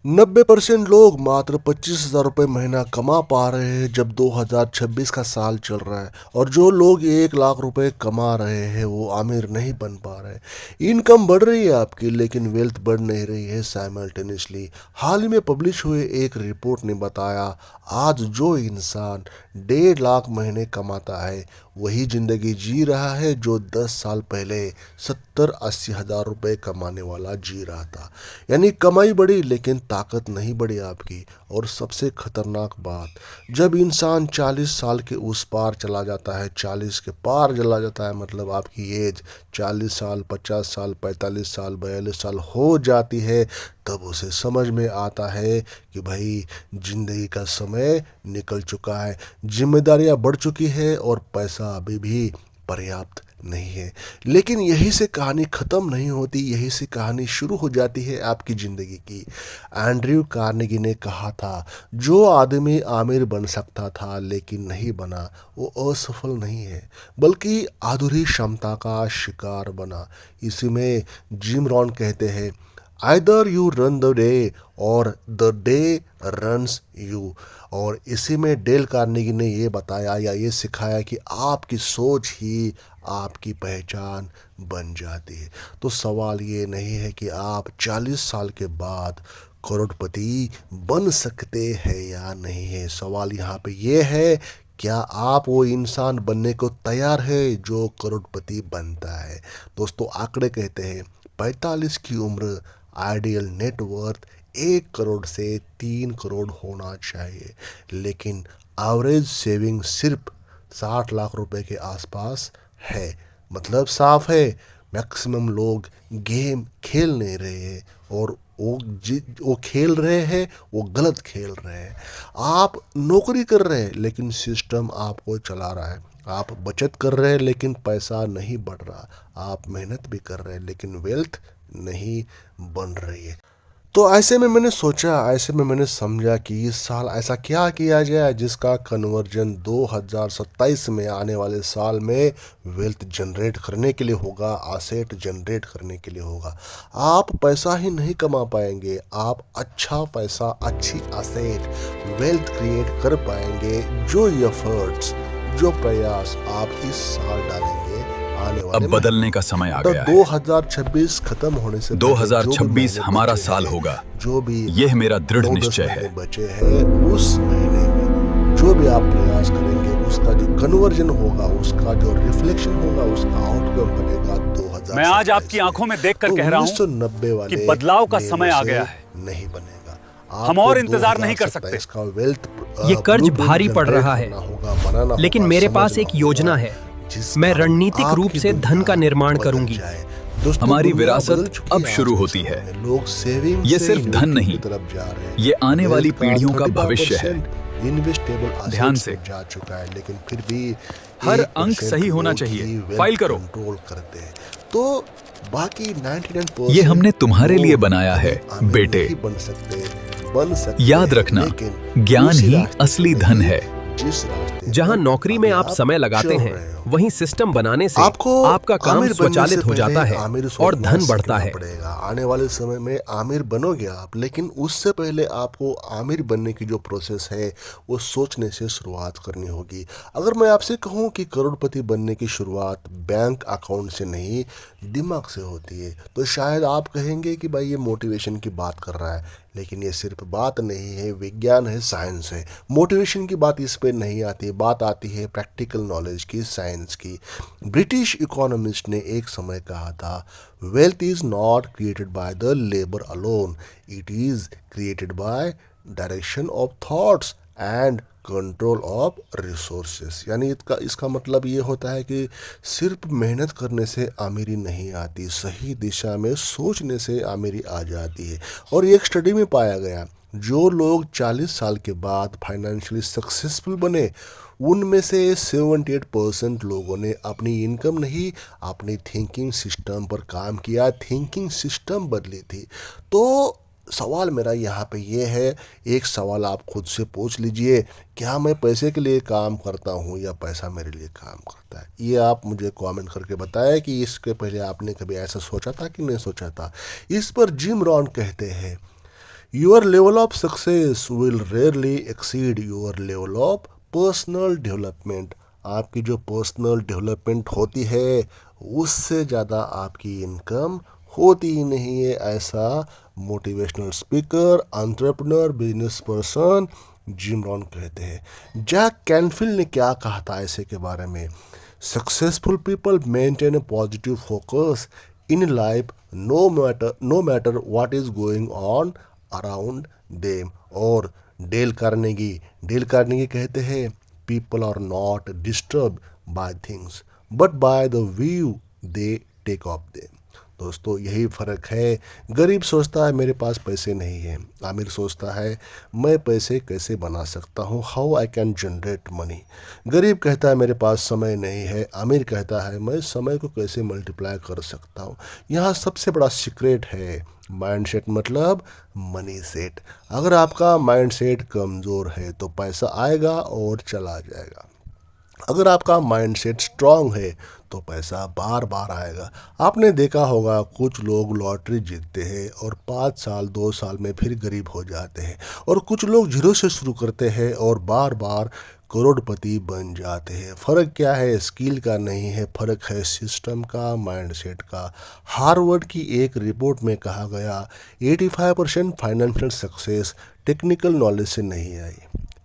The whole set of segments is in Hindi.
90% लोग मात्र 25,000 रुपये महीना कमा पा रहे हैं जब 2026 का साल चल रहा है। और जो लोग 1 लाख रुपए कमा रहे हैं वो आमिर नहीं बन पा रहे। इनकम बढ़ रही है आपकी, लेकिन वेल्थ बढ़ नहीं रही है साइमल्टेनियसली। हाल ही में पब्लिश हुए एक रिपोर्ट ने बताया, आज जो इंसान 1.5 लाख महीने कमाता है वही जिंदगी जी रहा है जो 10 साल पहले 70-80 हज़ार रुपये कमाने वाला जी रहा था। यानी कमाई बढ़ी लेकिन ताकत नहीं बढ़ी आपकी। और सबसे खतरनाक बात, जब इंसान 40 साल के उस पार चला जाता है, 40 के पार चला जाता है, मतलब आपकी एज 40 साल, 50 साल, 45 साल, 42 साल हो जाती है, तब उसे समझ में आता है कि भाई जिंदगी का समय निकल चुका है, जिम्मेदारियां बढ़ चुकी है और पैसा अभी भी पर्याप्त नहीं है। लेकिन यही से कहानी ख़त्म नहीं होती, यही से कहानी शुरू हो जाती है आपकी ज़िंदगी की। एंड्रयू कार्नेगी ने कहा था, जो आदमी आमिर बन सकता था लेकिन नहीं बना, वो असफल नहीं है बल्कि अधूरी क्षमता का शिकार बना। इसी में जिम रॉन कहते हैं, either you run the day और द डे रन्स यू। और इसी में डेल कार्नेगी ने ये बताया या ये सिखाया कि आपकी सोच ही आपकी पहचान बन जाती है। तो सवाल ये नहीं है कि आप 40 साल के बाद करोड़पति बन सकते हैं या नहीं है। सवाल यहाँ पे ये है, क्या आप वो इंसान बनने को तैयार है जो करोड़पति बनता है। दोस्तों, आंकड़े कहते हैं 45 की उम्र आइडियल नेटवर्थ 1 करोड़ से 3 करोड़ होना चाहिए, लेकिन एवरेज सेविंग सिर्फ 60 लाख रुपए के आसपास है। मतलब साफ है, मैक्सिमम लोग गेम खेल नहीं रहे हैं, और वो खेल रहे हैं वो गलत खेल रहे हैं। आप नौकरी कर रहे हैं लेकिन सिस्टम आपको चला रहा है। आप बचत कर रहे हैं लेकिन पैसा नहीं बढ़ रहा। आप मेहनत भी कर रहे हैं लेकिन वेल्थ नहीं बन रही है। तो ऐसे में मैंने समझा कि इस साल ऐसा क्या किया जाए जिसका कन्वर्जन 2027 में आने वाले साल में वेल्थ जनरेट करने के लिए होगा, असेट जनरेट करने के लिए होगा। आप पैसा ही नहीं कमा पाएंगे, आप अच्छा पैसा, अच्छी असेट, वेल्थ क्रिएट कर पाएंगे जो एफर्ट्स, जो प्रयास आप इस साल डालेंगे आने वाले अब बदलने का समय आ तो गया है। 2026 खत्म होने से पहले 2026 हमारा साल होगा, जो भी यह मेरा दृढ़ 9-10 निश्चय महीने है। बचे हैं, उस महीने में जो भी आप प्रयास करेंगे उसका जो कन्वर्जन होगा, उसका जो रिफ्लेक्शन होगा, उसका आउटकम बनेगा 2027 मैं आज आपकी आंखों में देखकर तो कह रहा हूं 1990 वाले कि बदलाव का लेवल समय आ से गया है। नहीं बनेगा। हम आपको और इंतजार नहीं कर सकते। 2027 का वेल्थ ये कर्ज ब्लूप्रिंट भारी पड़ जनरेट रहा है, करना होगा, बनाना लेकिन होगा, मेरे पास समझना एक योजना होगा, है। जिसका मैं रणनीतिक रूप आपकी से धन का दुनिया निर्माण बदल करूंगी। जाए। दोस्तों, हमारी दुनिया विरासत बदल चुकी अब है शुरू आज के होती समय है। में। लोग सेविंग ये से सिर्फ धन इन्वेस्टमेंट नहीं, की तरफ जा रहे हैं। ये आने वाली वेल्थ का पीढ़ियों का 35% भविष्य है। इन्वेस्टेबल ध्यान असेट्स से। में जा चुका है, लेकिन फिर भी हर 1% अंक सही होना लोग चाहिए। ही वेल्थ फाइल करो। कंट्रोल करते हैं। तो बाकी 99% ये हमने तुम्हारे लिए लोग बनाया है, कभी आमिर बेटे। नहीं बन सकते याद हैं, रखना, लेकिन ज्ञान उसी ही रास्ते असली पे धन नहीं, है। जिस रास्ते जहां पर नौकरी में अभी आप समय लगाते चल हैं, रहे हो। वहीं सिस्टम बनाने से आपको आपका काम आमिर बनने से स्वचालित हो पहले जाता है आमिर और सोचना धन बढ़ता सीखना है। पड़ेगा। आने वाले समय में आमिर बनोगे आप, लेकिन उससे पहले आपको आमिर बनने की जो प्रोसेस है वो सोचने से शुरुआत करनी होगी। अगर मैं आपसे कहूँ कि करोड़पति बनने की शुरुआत बैंक अकाउंट से नहीं, दिमाग से होती है, तो शायद आप कहेंगे कि भाई ये मोटिवेशन की बात कर रहा है। लेकिन ये सिर्फ बात नहीं है, विज्ञान है, साइंस है। मोटिवेशन की बात इस पे नहीं आती, बात आती है प्रैक्टिकल नॉलेज की, साइंस की। ब्रिटिश इकोनॉमिस्ट ने एक समय कहा था, wealth is not created by the labour alone, it is created by direction of thoughts and control of resources. यानी इसका मतलब ये होता है कि सिर्फ मेहनत करने से आमिरी नहीं आती, सही दिशा में सोचने से आमिरी आ जाती है। और एक स्टडी में पाया गया, जो लोग 40 साल के बाद फाइनेंशियली सक्सेसफुल बने, उनमें से 78% लोगों ने अपनी इनकम नहीं, अपनी थिंकिंग सिस्टम पर काम किया, थिंकिंग सिस्टम बदली थी। तो सवाल मेरा यहाँ पे ये है, एक सवाल आप खुद से पूछ लीजिए, क्या मैं पैसे के लिए काम करता हूँ या पैसा मेरे लिए काम करता है? ये आप मुझे कमेंट करके बताएं कि इसके पहले आपने कभी ऐसा सोचा था कि नहीं सोचा था। इस पर जिम रॉन कहते हैं, your level of success will rarely exceed your level of personal development. आपकी जो पर्सनल डेवलपमेंट होती है उससे ज़्यादा आपकी इनकम होती ही नहीं है, ऐसा motivational speaker, entrepreneur, business person gym Rohn कहते हैं। जैक कैनफिल्ड ने क्या कहा था ऐसे के बारे में? Successful people maintain a positive focus in life no matter what is going on around them. और डेल कार्नेगी कहते हैं, people are not disturb by things but by the view they take of them. दोस्तों यही फ़र्क है। गरीब सोचता है मेरे पास पैसे नहीं हैं, आमिर सोचता है मैं पैसे कैसे बना सकता हूँ, how I can generate money. गरीब कहता है मेरे पास समय नहीं है, आमिर कहता है मैं समय को कैसे मल्टीप्लाई कर सकता हूँ। यहाँ सबसे बड़ा सीक्रेट है माइंडसेट, मतलब मनी सेट। अगर आपका माइंडसेट कमज़ोर है तो पैसा आएगा और चला जाएगा। अगर आपका माइंडसेट स्ट्रांग है तो पैसा बार बार आएगा। आपने देखा होगा कुछ लोग लॉटरी जीतते हैं और 5 साल 2 साल में फिर गरीब हो जाते हैं, और कुछ लोग जीरो से शुरू करते हैं और बार बार करोड़पति बन जाते हैं। फ़र्क क्या है? स्किल का नहीं है, फ़र्क है सिस्टम का, माइंडसेट का। हार्वर्ड की एक रिपोर्ट में कहा गया 85% फाइनेंशियल सक्सेस टेक्निकल नॉलेज से नहीं आई,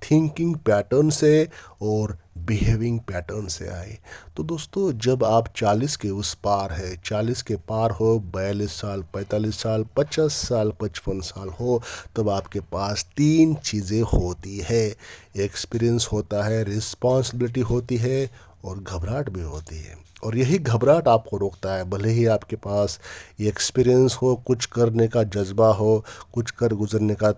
थिंकिंग पैटर्न से और बिहेविंग पैटर्न से आए। तो दोस्तों जब आप 40 के उस पार है, 40 के पार हो, 42 साल, 45 साल, 50 साल, 55 साल हो, तब आपके पास 3 चीज़ें होती है। एक्सपीरियंस होता है, रिस्पॉन्सिबिलिटी होती है और घबराहट भी होती है। और यही घबराहट आपको रोकता है। भले ही आपके पास एक्सपीरियंस हो, कुछ करने का जज्बा हो, कुछ कर गुजरने का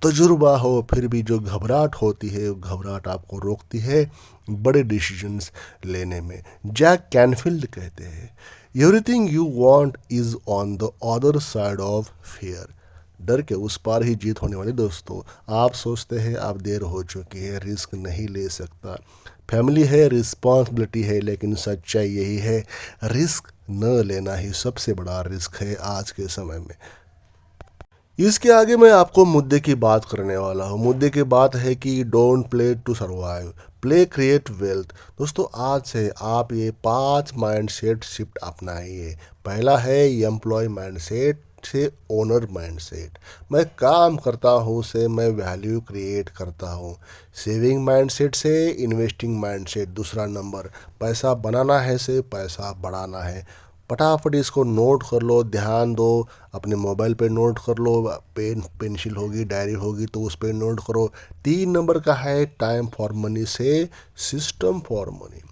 तजुर्बा हो, फिर भी जो घबराहट होती है वो घबराहट आपको रोकती है बड़े डिसीजंस लेने में। जैक कैनफील्ड कहते हैं everything you want is on the other side of fear. डर के उस पार ही जीत होने वाली। दोस्तों आप सोचते हैं आप देर हो चुकी है, रिस्क नहीं ले सकता, फैमिली है, रिस्पॉन्सिबिलिटी है, लेकिन सच्चाई यही है रिस्क न लेना ही सबसे बड़ा रिस्क है आज के समय में। इसके आगे मैं आपको मुद्दे की बात करने वाला हूँ। मुद्दे की बात है कि don't play to survive, play create wealth. दोस्तों आज से आप ये 5 माइंडसेट शिफ्ट अपनाइए। पहला है एम्प्लॉय माइंडसेट से ओनर माइंडसेट, मैं काम करता हूँ से मैं वैल्यू क्रिएट करता हूँ। सेविंग माइंडसेट से इन्वेस्टिंग माइंडसेट। दूसरा नंबर पैसा बनाना है से पैसा बढ़ाना है। फटाफट इसको नोट कर लो, ध्यान दो, अपने मोबाइल पे नोट कर लो, पेन पेंसिल होगी, डायरी होगी तो उस पे नोट करो। 3 नंबर का है टाइम फॉर मनी से सिस्टम फॉर मनी।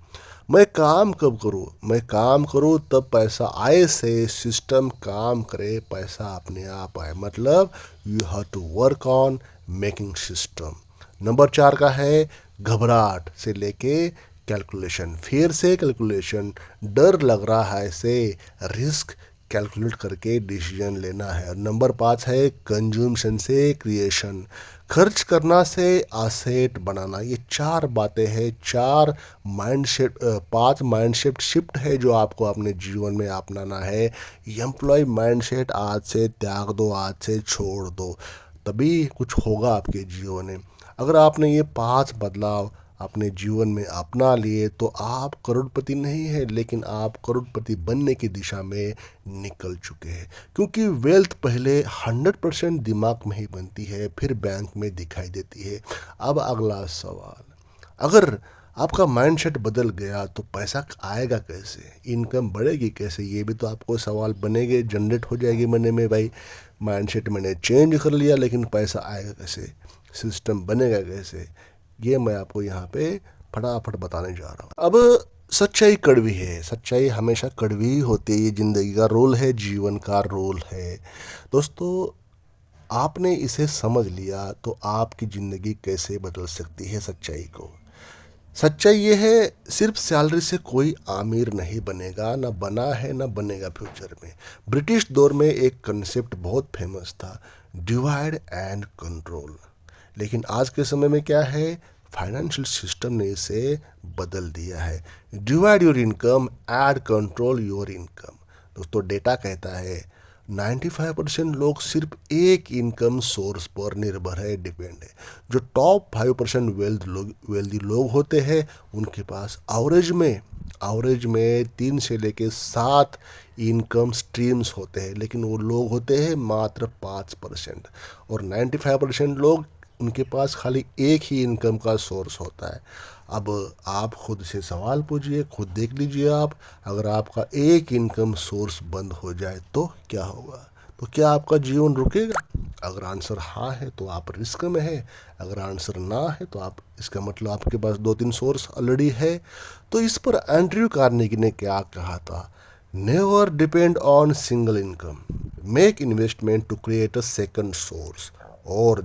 मैं काम कब करूँ? मैं काम करूँ तब पैसा आए से सिस्टम काम करे, पैसा अपने आप आए। मतलब you have to work on making system. Number 4 का है घबराहट से लेके कैलकुलेशन, फिर से कैलकुलेशन, डर लग रहा है से रिस्क कैलकुलेट करके डिसीजन लेना है। और नंबर 5 है कंज्यूमशन से क्रिएशन, खर्च करना से एसेट बनाना। ये 4 बातें हैं, 4 माइंडसेट, 5 माइंडसेट शिफ्ट है जो आपको अपने जीवन में अपनाना है। एम्प्लॉय माइंडसेट आज से त्याग दो, आज से छोड़ दो, तभी कुछ होगा आपके जीवन में। अगर आपने ये 5 बदलाव अपने जीवन में अपना लिए तो आप करोड़पति नहीं है, लेकिन आप करोड़पति बनने की दिशा में निकल चुके हैं। क्योंकि वेल्थ पहले 100% दिमाग में ही बनती है, फिर बैंक में दिखाई देती है। अब अगला सवाल, अगर आपका माइंडसेट बदल गया तो पैसा आएगा कैसे, इनकम बढ़ेगी कैसे? ये भी तो आपको सवाल बनेंगे, जनरेट हो जाएगी मन में, भाई माइंडसेट मैंने चेंज कर लिया लेकिन पैसा आएगा कैसे, सिस्टम बनेगा कैसे? ये मैं आपको यहाँ पे फटाफट बताने जा रहा हूँ। अब सच्चाई कड़वी है, सच्चाई हमेशा कड़वी ही होती है, ये ज़िंदगी का रोल है, जीवन का रोल है। दोस्तों आपने इसे समझ लिया तो आपकी ज़िंदगी कैसे बदल सकती है सच्चाई को। सच्चाई ये है सिर्फ सैलरी से कोई आमिर नहीं बनेगा, ना बना है ना बनेगा फ्यूचर में। ब्रिटिश दौर में एक कंसेप्ट बहुत फेमस था, डिवाइड एंड कंट्रोल। लेकिन आज के समय में क्या है, फाइनेंशियल सिस्टम ने इसे बदल दिया है। Divide your income, add control your income. दोस्तों डेटा कहता है 95% लोग सिर्फ एक इनकम सोर्स पर निर्भर है, डिपेंड है। जो टॉप 5% वेल्दी लोग होते हैं उनके पास एवरेज में 3 से लेके 7 इनकम स्ट्रीम्स होते हैं, लेकिन वो लोग होते हैं मात्र 5%। और 95% लोग उनके पास खाली एक ही इनकम का सोर्स होता है। अब आप खुद से सवाल पूछिए, खुद देख लीजिए आप, अगर आपका एक इनकम सोर्स बंद हो जाए तो क्या होगा? तो क्या आपका जीवन रुकेगा? अगर आंसर हाँ है तो आप रिस्क में है, अगर आंसर ना है तो आप, इसका मतलब आपके पास 2-3 सोर्स ऑलरेडी है। तो इस पर एंड्रयू कार्नेगी ने क्या कहा था? Never depend on single income, make investment to create a second source. और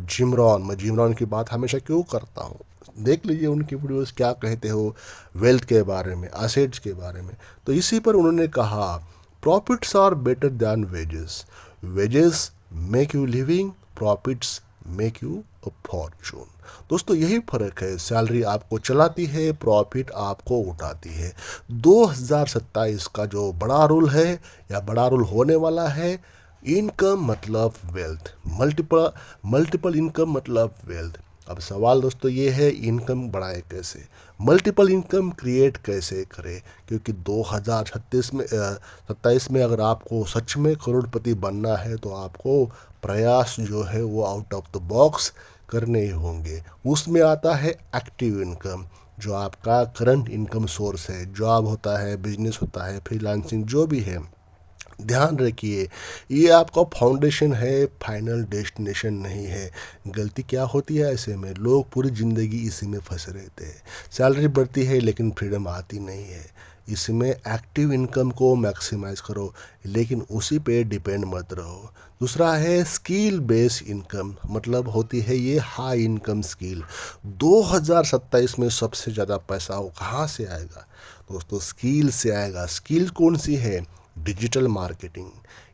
मैं जिमरॉन की बात हमेशा क्यों करता हूँ, देख लीजिए उनकी वीडियोस क्या कहते हो वेल्थ के बारे में, असेट्स के बारे में। तो इसी पर उन्होंने कहा profits are better than wages, wages make you living, profits make you a fortune. दोस्तों यही फ़र्क है, सैलरी आपको चलाती है, प्रॉफिट आपको उठाती है। 2027 का जो बड़ा रूल है या बड़ा रूल होने वाला है, इनकम मतलब वेल्थ, मल्टीपल इनकम मतलब वेल्थ। अब सवाल दोस्तों ये है, इनकम बढ़ाए कैसे, मल्टीपल इनकम क्रिएट कैसे करें? क्योंकि 2027 में अगर आपको सच में करोड़पति बनना है तो आपको प्रयास जो है वो आउट ऑफ द बॉक्स करने ही होंगे। उसमें आता है एक्टिव इनकम, जो आपका करंट इनकम सोर्स है, जॉब होता है, बिजनेस होता है, फ्रीलांसिंग जो भी है। ध्यान रखिए, ये आपका फाउंडेशन है, फाइनल डेस्टिनेशन नहीं है। गलती क्या होती है ऐसे में, लोग पूरी ज़िंदगी इसी में फंसे रहते हैं। सैलरी बढ़ती है लेकिन फ्रीडम आती नहीं है। इसमें एक्टिव इनकम को मैक्सिमाइज करो, लेकिन उसी पे डिपेंड मत रहो। दूसरा है स्किल बेस्ड इनकम, मतलब होती है ये हाई इनकम स्किल। 2027 में सबसे ज़्यादा पैसा वो कहाँ से आएगा? दोस्तों स्किल से आएगा। स्किल कौन सी है? Digital marketing,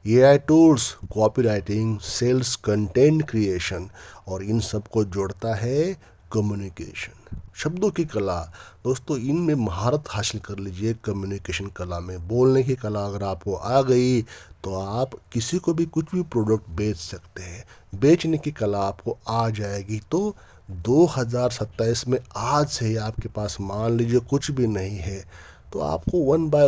AI tools, copywriting, sales, content creation, और इन सब को जोड़ता है कम्युनिकेशन, शब्दों की कला। दोस्तों इनमें महारत हासिल कर लीजिए, कम्युनिकेशन कला में, बोलने की कला अगर आपको आ गई तो आप किसी को भी कुछ भी प्रोडक्ट बेच सकते हैं। बेचने की कला आपको आ जाएगी तो 2027 में आज से ही आपके पास मान लीजिए कुछ भी नहीं है तो आपको वन बाय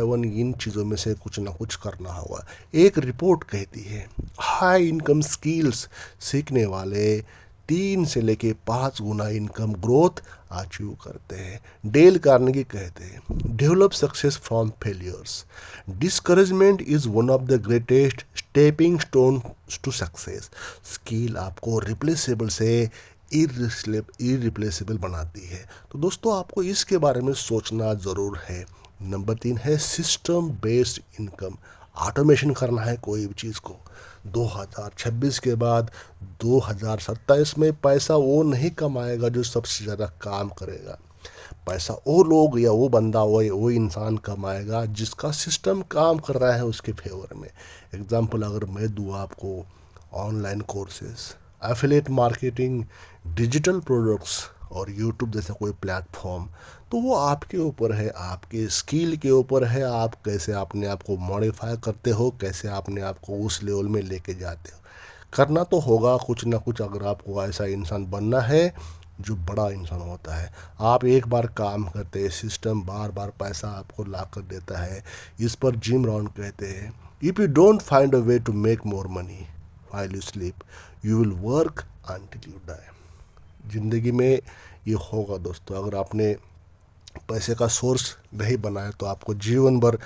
वन इन चीज़ों में से कुछ ना कुछ करना होगा। एक रिपोर्ट कहती है हाई इनकम स्किल्स सीखने वाले 3 से लेके 5 गुना इनकम ग्रोथ अचीव करते हैं। डेल कार्नेगी कहते हैं develop success from failures, discouragement is one of the greatest stepping stone to success. Skill आपको रिप्लेसेबल से इरिप्लेसेबल बनाती है। तो दोस्तों आपको इसके बारे में सोचना ज़रूर है। नंबर 3 है सिस्टम बेस्ड इनकम, ऑटोमेशन करना है कोई भी चीज़ को। 2026 के बाद 2027 में पैसा वो नहीं कमाएगा जो सबसे ज़्यादा काम करेगा। पैसा वो लोग या वो बंदा वो इंसान कमाएगा जिसका सिस्टम काम कर रहा है उसके फेवर में। एग्जाम्पल अगर मैं दूँ आपको, online courses, affiliate marketing, digital products और यूट्यूब जैसा कोई प्लेटफॉर्म, तो वो आपके ऊपर है, आपके स्किल के ऊपर है। आप कैसे अपने आप को मॉडिफाई करते हो, कैसे अपने आप को उस लेवल में लेके जाते हो। करना तो होगा कुछ ना कुछ अगर आपको ऐसा इंसान बनना है जो बड़ा इंसान होता है। आप एक बार काम करते हैं, सिस्टम बार बार पैसा आपको ला कर देता है। इस पर जिम रॉन कहते हैं if you don't find a way to make more money while you sleep you will work until you die. ज़िंदगी में ये होगा दोस्तों, अगर आपने पैसे का सोर्स नहीं बनाया तो आपको जीवन भर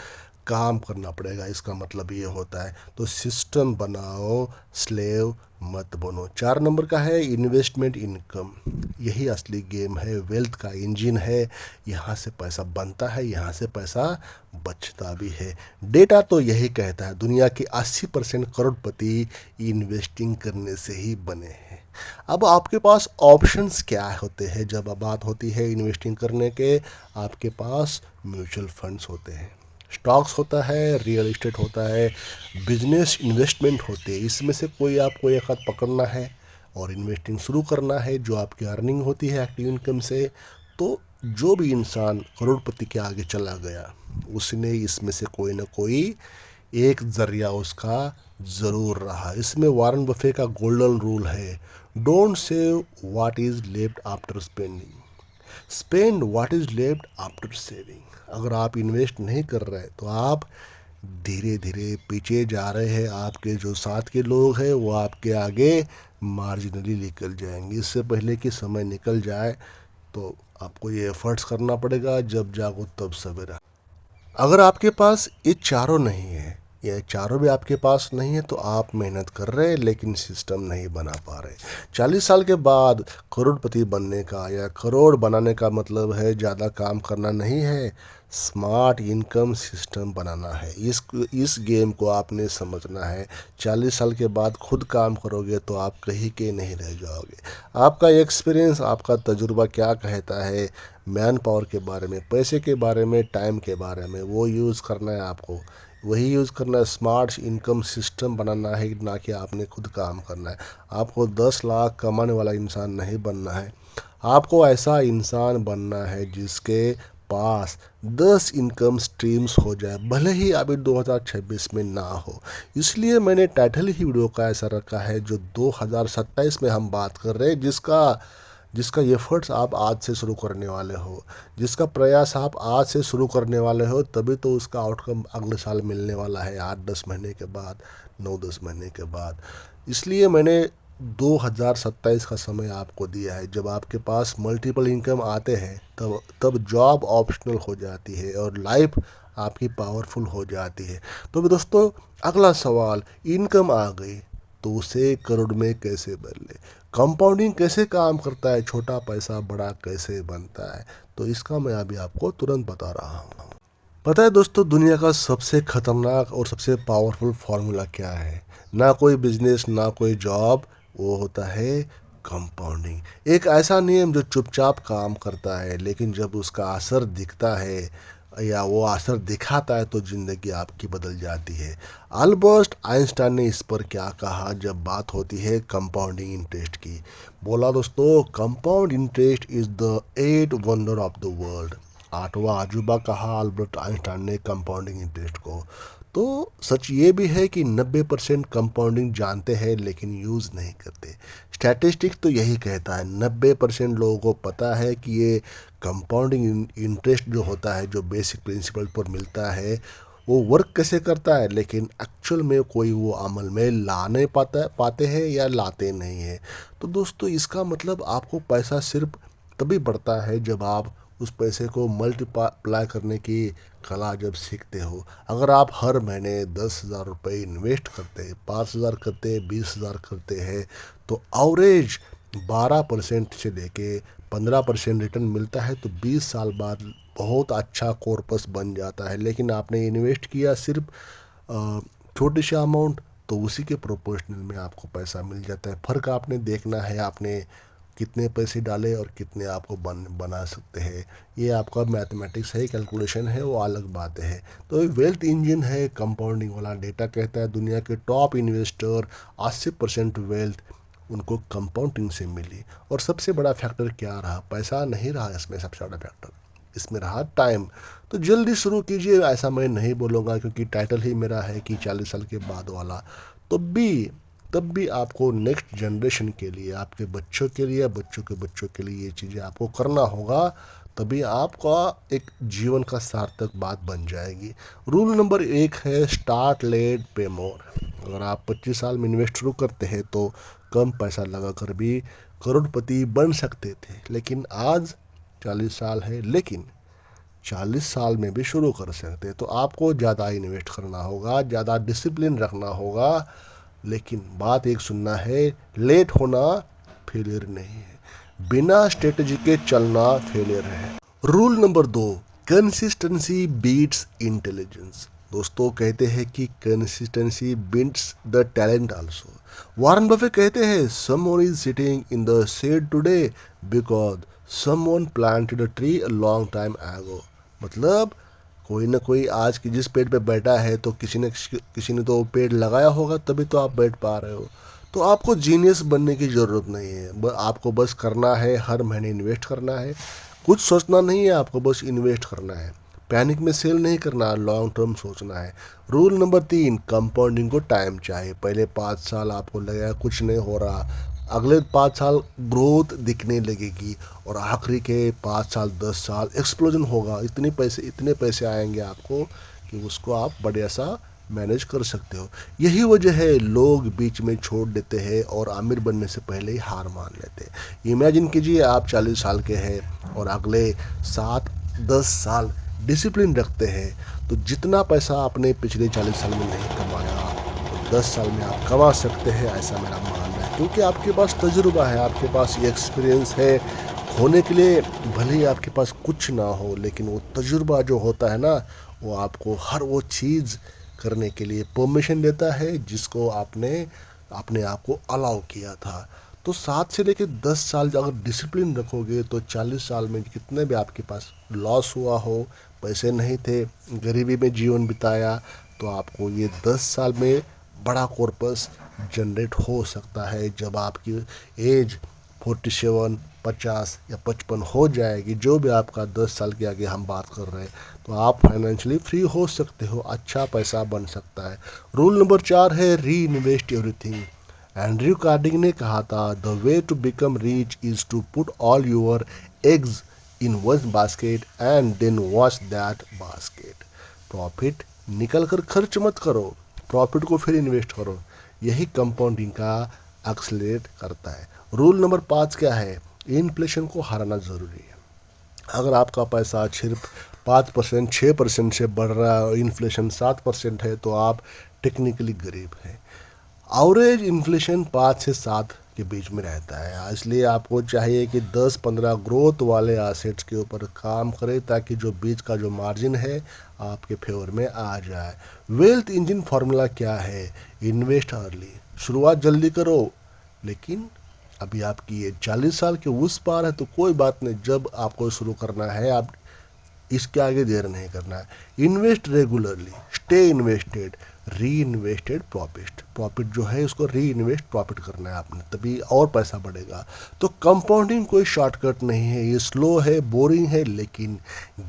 काम करना पड़ेगा। इसका मतलब ये होता है, तो सिस्टम बनाओ, स्लेव मत बनो। 4 नंबर का है इन्वेस्टमेंट इनकम, यही असली गेम है, वेल्थ का इंजन है। यहाँ से पैसा बनता है, यहाँ से पैसा बचता भी है। डेटा तो यही कहता है दुनिया के 80% करोड़पति इन्वेस्टिंग करने से ही बने हैं। अब आपके पास ऑप्शंस क्या होते हैं जब बात होती है इन्वेस्टिंग करने के? आपके पास म्यूचुअल फंड्स होते हैं, स्टॉक्स होता है, रियल इस्टेट होता है, बिजनेस इन्वेस्टमेंट होते हैं। इसमें से कोई आपको एक हाथ पकड़ना है और इन्वेस्टिंग शुरू करना है जो आपकी अर्निंग होती है एक्टिव इनकम से। तो जो भी इंसान करोड़पति के आगे चला गया उसने इसमें से कोई ना कोई एक जरिया उसका ज़रूर रहा। इसमें वॉरेन बफे का गोल्डन रूल है, don't save what is left after spending, spend what is left after saving. अगर आप इन्वेस्ट नहीं कर रहे तो आप धीरे धीरे पीछे जा रहे हैं। आपके जो साथ के लोग हैं वो आपके आगे मार्जिनली निकल जाएंगे। इससे पहले कि समय निकल जाए तो आपको ये एफर्ट्स करना पड़ेगा, जब जागो तब सवेरा। अगर आपके पास ये चारों नहीं है, ये चारों भी आपके पास नहीं है, तो आप मेहनत कर रहे हैं लेकिन सिस्टम नहीं बना पा रहे। 40 साल के बाद करोड़पति बनने का या करोड़ बनाने का मतलब है ज़्यादा काम करना नहीं है, स्मार्ट इनकम सिस्टम बनाना है। इस गेम को आपने समझना है। 40 साल के बाद खुद काम करोगे तो आप कहीं के नहीं रह जाओगे। आपका एक्सपीरियंस, आपका तजुर्बा क्या कहता है मैन पावर के बारे में, पैसे के बारे में, टाइम के बारे में, वो यूज़ करना है आपको। वही यूज़ करना है। स्मार्ट इनकम सिस्टम बनाना है, ना कि आपने खुद काम करना है। आपको 10 लाख कमाने वाला इंसान नहीं बनना है। आपको ऐसा इंसान बनना है जिसके पास 10 इनकम स्ट्रीम्स हो जाए, भले ही अभी 2026 में ना हो। इसलिए मैंने टाइटल ही वीडियो का ऐसा रखा है, जो 2027 में हम बात कर रहे हैं, जिसका एफर्ट्स आप आज से शुरू करने वाले हो, जिसका प्रयास आप आज से शुरू करने वाले हो, तभी तो उसका आउटकम अगले साल मिलने वाला है, 8-10 महीने के बाद, 9-10 महीने के बाद। इसलिए मैंने 2027 का समय आपको दिया है। जब आपके पास मल्टीपल इनकम आते हैं तब जॉब ऑप्शनल हो जाती है और लाइफ आपकी पावरफुल हो जाती है। तो दोस्तों, अगला सवाल, इनकम आ गई तो उसे करोड़ में कैसे बदले, कंपाउंडिंग कैसे काम करता है, छोटा पैसा बड़ा कैसे बनता है, तो इसका मैं अभी आपको तुरंत बता रहा हूँ। पता है दोस्तों, दुनिया का सबसे खतरनाक और सबसे पावरफुल फार्मूला क्या है? ना कोई बिजनेस, ना कोई जॉब, वो होता है कंपाउंडिंग। एक ऐसा नियम जो चुपचाप काम करता है, लेकिन जब उसका असर दिखता है या वो असर दिखाता है तो ज़िंदगी आपकी बदल जाती है। अल्बर्ट आइंस्टाइन ने इस पर क्या कहा जब बात होती है कंपाउंडिंग इंटरेस्ट की? बोला दोस्तों, compound interest is the 8th wonder of the world. 8वां अजूबा कहा अल्बर्ट आइंस्टाइन ने कंपाउंडिंग इंटरेस्ट को। तो सच ये भी है कि 90% कंपाउंडिंग जानते हैं लेकिन यूज़ नहीं करते। स्टैटिस्टिक्स तो यही कहता है, 90% लोगों को पता है कि ये कंपाउंडिंग इंटरेस्ट जो होता है, जो बेसिक प्रिंसिपल पर मिलता है, वो वर्क कैसे करता है, लेकिन एक्चुअल में कोई वो अमल में ला नहीं पाते हैं या लाते नहीं हैं। तो दोस्तों, इसका मतलब आपको पैसा सिर्फ तभी बढ़ता है जब आप उस पैसे को मल्टीप्लाई करने की कला जब सीखते हो। अगर आप हर महीने 10,000 रुपये इन्वेस्ट करते हैं, 5,000 करते हैं, 20,000 करते हैं, तो एवरेज 12% से लेके 15% रिटर्न मिलता है। तो 20 साल बाद बहुत अच्छा कॉर्पस बन जाता है। लेकिन आपने इन्वेस्ट किया सिर्फ छोटे से अमाउंट, तो उसी के प्रोपोर्शनल में आपको पैसा मिल जाता है। फ़र्क आपने देखना है, आपने कितने पैसे डाले और कितने आपको बना सकते हैं। ये आपका मैथमेटिक्स है, कैलकुलेशन है, वो अलग बात है। तो वेल्थ इंजन है कंपाउंडिंग वाला। डेटा कहता है दुनिया के टॉप इन्वेस्टर 80% वेल्थ उनको कंपाउंडिंग से मिली। और सबसे बड़ा फैक्टर क्या रहा? पैसा नहीं रहा इसमें, सबसे बड़ा फैक्टर इसमें रहा टाइम। तो जल्दी शुरू कीजिए, ऐसा मैं नहीं बोलूँगा क्योंकि टाइटल ही मेरा है कि 40 साल के बाद वाला। तो तब भी आपको नेक्स्ट जनरेशन के लिए, आपके बच्चों के लिए, बच्चों के बच्चों के लिए ये चीज़ें आपको करना होगा, तभी आपका एक जीवन का सार्थक बात बन जाएगी। रूल नंबर 1 है स्टार्ट लेट पे मोर। अगर आप 25 साल में इन्वेस्ट शुरू करते हैं तो कम पैसा लगा कर भी करोड़पति बन सकते थे, लेकिन आज 40 साल है, लेकिन 40 साल में भी शुरू कर सकते हैं। तो आपको ज़्यादा इन्वेस्ट करना होगा, ज़्यादा डिसिप्लिन रखना होगा, लेकिन बात एक सुनना है, लेट होना फेलियर नहीं है, बिना स्ट्रेटजी के चलना फेलियर है। Rule number 2, consistency beats intelligence. दोस्तों, कहते हैं कि consistency beats the talent also. Warren Buffett कहते हैं someone is sitting in the shade today because someone planted a tree a long time ago. मतलब कोई ना कोई आज की जिस पेड़ पे बैठा है तो किसी ने तो पेड़ लगाया होगा, तभी तो आप बैठ पा रहे हो। तो आपको जीनियस बनने की ज़रूरत नहीं है, आपको बस करना है, हर महीने इन्वेस्ट करना है, कुछ सोचना नहीं है, आपको बस इन्वेस्ट करना है। पैनिक में सेल नहीं करना, लॉन्ग टर्म सोचना है। रूल नंबर 3, कंपाउंडिंग को टाइम चाहिए। पहले 5 साल आपको लगेगा कुछ नहीं हो रहा, अगले 5 साल ग्रोथ दिखने लगेगी और आखिरी के 5 साल 10 साल एक्सप्लोजन होगा। इतने पैसे आएंगे आपको कि उसको आप बढ़िया सा मैनेज कर सकते हो। यही वजह है लोग बीच में छोड़ देते हैं और आमिर बनने से पहले ही हार मान लेते हैं। इमेजिन कीजिए आप 40 साल के हैं और अगले 7-10 साल डिसिप्लिन रखते हैं, तो जितना पैसा आपने पिछले 40 साल में नहीं कमाया तो 10 साल में आप कमा सकते हैं, ऐसा मेरा मानना है। क्योंकि आपके पास तजुर्बा है, आपके पास ये एक्सपीरियंस है। खोने के लिए भले ही आपके पास कुछ ना हो, लेकिन वो तजुर्बा जो होता है ना, वो आपको हर वो चीज़ करने के लिए परमिशन देता है जिसको आपने अपने आप को अलाउ किया था। तो 7 से लेकर 10 साल अगर डिसिप्लिन रखोगे तो 40 साल में कितने भी आपके पास लॉस हुआ हो, पैसे नहीं थे, गरीबी में जीवन बिताया, तो आपको ये 10 साल में बड़ा कॉर्पस जनरेट हो सकता है। जब आपकी एज 47, 50 या 55 हो जाएगी, जो भी आपका 10 साल के आगे हम बात कर रहे हैं, तो आप फाइनेंशियली फ्री हो सकते हो, अच्छा पैसा बन सकता है। रूल नंबर 4 है री इन्वेस्ट एवरीथिंग। एंड्रयू कार्डिग ने कहा था, the way to become rich is to put all your eggs in one basket and then watch that basket. Profit निकल कर खर्च मत करो, प्रॉफिट को फिर इन्वेस्ट करो। यही कंपाउंडिंग का एक्सलेट करता है। रूल नंबर 5 क्या है? इन्फ्लेशन को हराना ज़रूरी है। अगर आपका पैसा सिर्फ 5%, 6% से बढ़ रहा है और इन्फ्लेशन 7% है, तो आप टेक्निकली गरीब हैं। एवरेज इन्फ्लेशन 5 से 7 के बीच में रहता है, इसलिए आपको चाहिए कि 10-15 ग्रोथ वाले एसेट्स के ऊपर काम करें ताकि जो बीच का जो मार्जिन है आपके फेवर में आ जाए। वेल्थ इंजन फार्मूला क्या है? इन्वेस्ट अर्ली, शुरुआत जल्दी करो, लेकिन अभी आपकी ये 40 साल के उस पार है तो कोई बात नहीं, जब आपको शुरू करना है आप इसके आगे देर नहीं करना है। इन्वेस्ट रेगुलरली, स्टे इन्वेस्टेड, री इन्वेस्टेड प्रॉफिट जो है उसको री इन्वेस्ट प्रॉफिट करना है आपने, तभी और पैसा बढ़ेगा। तो कंपाउंडिंग कोई शॉर्टकट नहीं है, ये स्लो है, बोरिंग है, लेकिन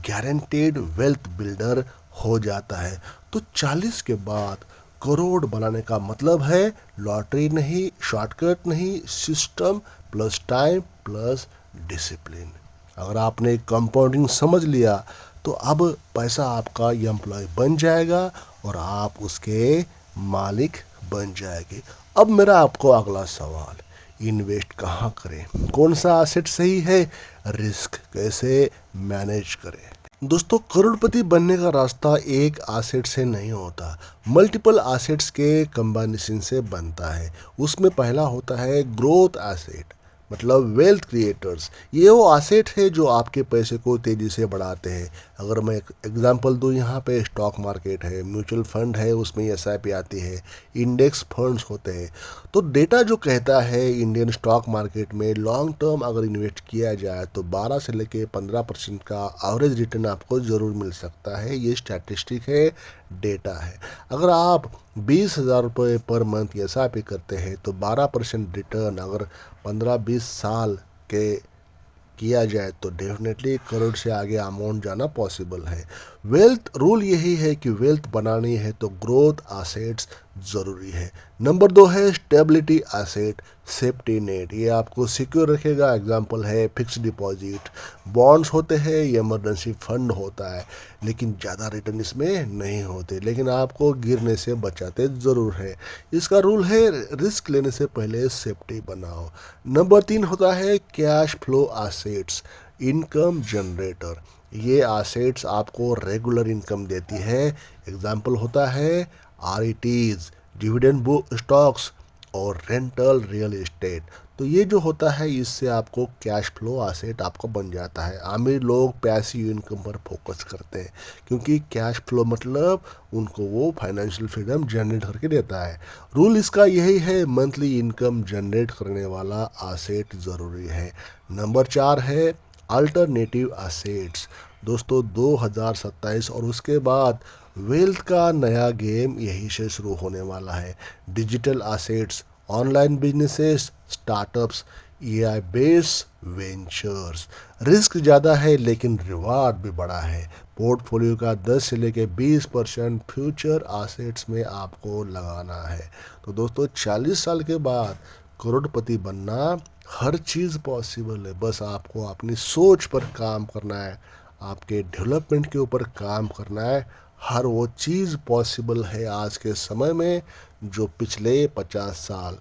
गारंटेड वेल्थ बिल्डर हो जाता है। तो 40 के बाद करोड़ बनाने का मतलब है लॉटरी नहीं, शॉर्टकट नहीं, system plus time plus discipline. अगर आपने कंपाउंडिंग समझ लिया तो अब पैसा आपका एम्प्लॉय बन जाएगा और आप उसके मालिक बन जाएंगे। अब मेरा आपको अगला सवाल, इन्वेस्ट कहाँ करें, कौन सा एसेट सही है, रिस्क कैसे मैनेज करें? दोस्तों, करोड़पति बनने का रास्ता एक एसेट से नहीं होता, मल्टीपल एसेट्स के कम्बिनेशन से बनता है। उसमें पहला होता है ग्रोथ एसेट, मतलब वेल्थ क्रिएटर्स। ये वो एसेट है जो आपके पैसे को तेज़ी से बढ़ाते हैं। अगर मैं एक एग्जांपल दूं, यहाँ पे स्टॉक मार्केट है, म्यूचुअल फंड है, उसमें एसआईपी आती है, इंडेक्स फंड्स होते हैं। तो डेटा जो कहता है इंडियन स्टॉक मार्केट में लॉन्ग टर्म अगर इन्वेस्ट किया जाए तो 12 से लेके 15% का एवरेज रिटर्न आपको ज़रूर मिल सकता है। ये स्टैटिस्टिक है, डेटा है। अगर आप 20,000 रुपये पर मंथ एसआईपी करते हैं तो 12% रिटर्न अगर 15-20 साल के किया जाए तो डेफिनेटली करोड़ से आगे अमाउंट जाना पॉसिबल है। वेल्थ रूल यही है कि वेल्थ बनानी है तो ग्रोथ एसेट्स ज़रूरी है। नंबर 2 है स्टेबिलिटी एसेट, सेफ्टी नेट। ये आपको सिक्योर रखेगा। एग्जांपल है फिक्स डिपॉजिट, बॉन्ड्स होते हैं, इमरजेंसी फंड होता है, लेकिन ज़्यादा रिटर्न इसमें नहीं होते, लेकिन आपको गिरने से बचाते ज़रूर है। इसका रूल है रिस्क लेने से पहले सेफ्टी बनाओ। नंबर 3 होता है cash flow assets, income generator. ये एसेट्स आपको रेगुलर इनकम देती है। एग्जांपल होता है आरईटीज, डिविडेंड बुक स्टॉक्स और रेंटल रियल एस्टेट। तो ये जो होता है इससे आपको कैश फ्लो एसेट आपका बन जाता है। अमीर लोग पैसिव इनकम पर फोकस करते हैं क्योंकि कैश फ्लो मतलब उनको वो फाइनेंशियल फ्रीडम जनरेट करके देता है। रूल इसका यही है, मंथली इनकम जनरेट करने वाला एसेट ज़रूरी है। नंबर 4 है अल्टरनेटिव एसेट्स। दोस्तों 2027 और उसके बाद वेल्थ का नया गेम यहीं से शुरू होने वाला है। Digital assets, online businesses, startups, AI based ventures. Risk ज़्यादा है लेकिन रिवार्ड भी बड़ा है। पोर्टफोलियो का 10 से लेकर 20% फ्यूचर एसेट्स में आपको लगाना है। तो दोस्तों 40 साल के बाद करोड़पति बनना हर चीज़ पॉसिबल है, बस आपको अपनी सोच पर काम करना है, आपके डेवलपमेंट के ऊपर काम करना है। हर वो चीज़ पॉसिबल है आज के समय में जो पिछले 50 साल,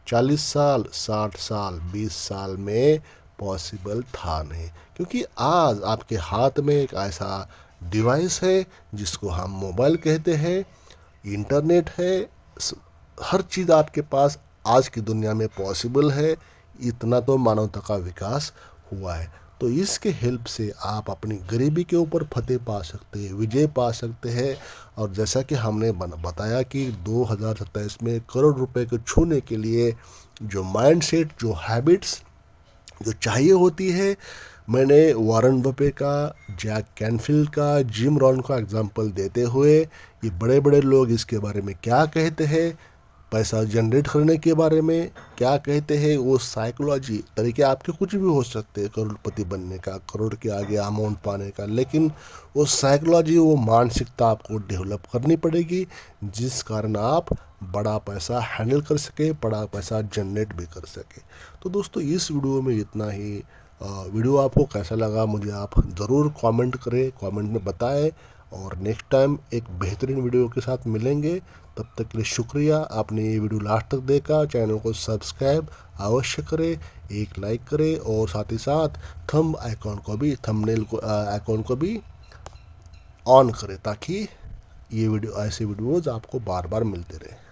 40 साल, 60 साल, 20 साल में पॉसिबल था नहीं। क्योंकि आज आपके हाथ में एक ऐसा डिवाइस है जिसको हम मोबाइल कहते हैं, इंटरनेट है, हर चीज़ आपके पास आज की दुनिया में पॉसिबल है। इतना तो मानवता का विकास हुआ है। तो इसके हेल्प से आप अपनी गरीबी के ऊपर फतेह पा सकते हैं, विजय पा सकते हैं। और जैसा कि हमने बताया कि 2027 में करोड़ रुपए को छूने के लिए जो माइंडसेट, जो हैबिट्स जो चाहिए होती है, मैंने वॉरेन बफे का, जैक कैनफिल्ड का, जिम रॉन का एग्जांपल देते हुए ये बड़े बड़े लोग इसके बारे में क्या कहते हैं, पैसा जनरेट करने के बारे में क्या कहते हैं, वो साइकोलॉजी तरीके आपके कुछ भी हो सकते हैं करोड़पति बनने का, करोड़ के आगे अमाउंट पाने का, लेकिन वो साइकोलॉजी, वो मानसिकता आपको डेवलप करनी पड़ेगी जिस कारण आप बड़ा पैसा हैंडल कर सके, बड़ा पैसा जनरेट भी कर सके। तो दोस्तों इस वीडियो में इतना ही। वीडियो आपको कैसा लगा मुझे आप ज़रूर कमेंट करें, कमेंट में बताएं। और नेक्स्ट टाइम एक बेहतरीन वीडियो के साथ मिलेंगे। तब तक के लिए शुक्रिया। आपने ये वीडियो लास्ट तक देखा, चैनल को सब्सक्राइब अवश्य करें, एक लाइक करें और साथ ही साथ थंब आइकॉन को भी, थंबनेल को आइकॉन को भी ऑन करें ताकि ये वीडियो, ऐसे वीडियोज़ आपको बार बार मिलते रहे।